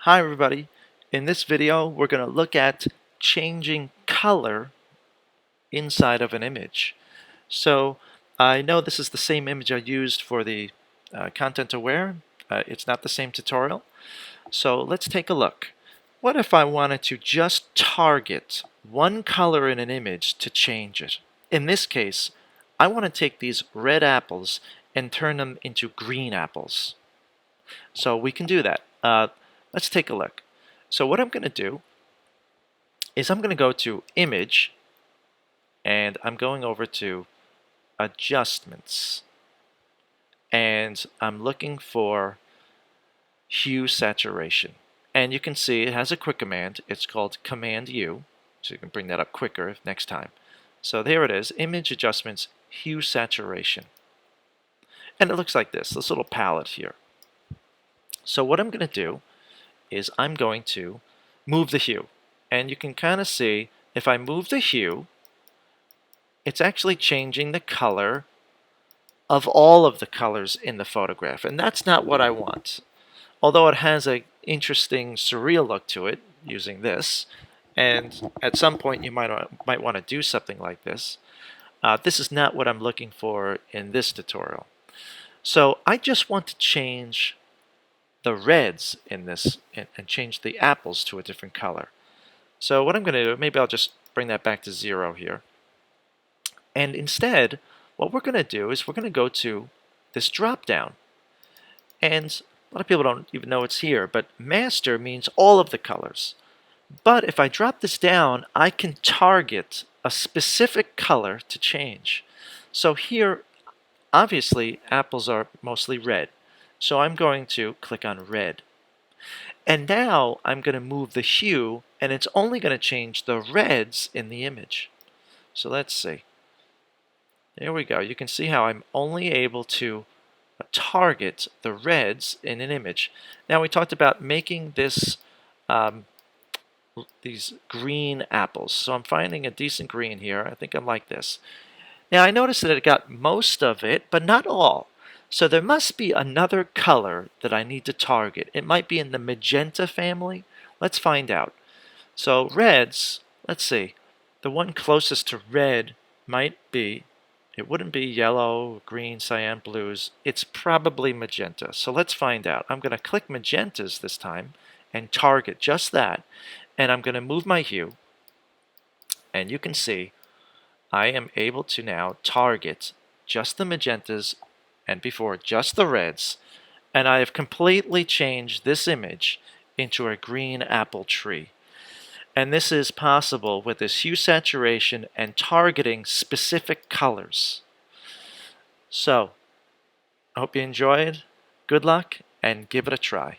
Hi everybody. In this video we're going to look at changing color inside of an image. So I know this is the same image I used for the content aware. It's not the same tutorial. So let's take a look. What if I wanted to just target one color in an image to change it? In this case, I want to take these red apples and turn them into green apples. So we can do that. Let's take a look. So what I'm going to do is I'm going to go to Image, and I'm going over to Adjustments, and I'm looking for HueSaturation. And you can see it has a quick command. It's called Command U, so you can bring that up quicker next time. So there it is, Image Adjustments, HueSaturation. And it looks like this little palette here. So what I'm going to do is I'm going to move the hue. And you can kind of see if I move the hue, it's actually changing the color of all of the colors in the photograph. And that's not what I want. Although it has an interesting surreal look to it using this. And at some point you might want to do something like this. This is not what I'm looking for in this tutorial. So I just want to change the reds in this and change the apples to a different color. So what I'm going to do, maybe I'll just bring that back to 0 here. And instead, what we're going to do is we're going to go to this drop down. And a lot of people don't even know it's here, but master means all of the colors. But if I drop this down, I can target a specific color to change. So here, obviously, apples are mostly red. So I'm going to click on red. And now I'm going to move the hue, and it's only going to change the reds in the image. So let's see. There we go. You can see how I'm only able to target the reds in an image. Now we talked about making this these green apples. So I'm finding a decent green here. I think I'm like this. Now I noticed that it got most of it, but not all. So there must be another color that I need to target. It might be in the magenta family. Let's find out. So reds, let's see. The one closest to red might be, it wouldn't be yellow, green, cyan, blues. It's probably magenta. So let's find out. I'm going to click magentas this time and target just that. And I'm going to move my hue. And you can see I am able to now target just the magentas and before just the reds, and I have completely changed this image into a green apple tree. And this is possible with this hue saturation and targeting specific colors. So, I hope you enjoyed. Good luck and give it a try.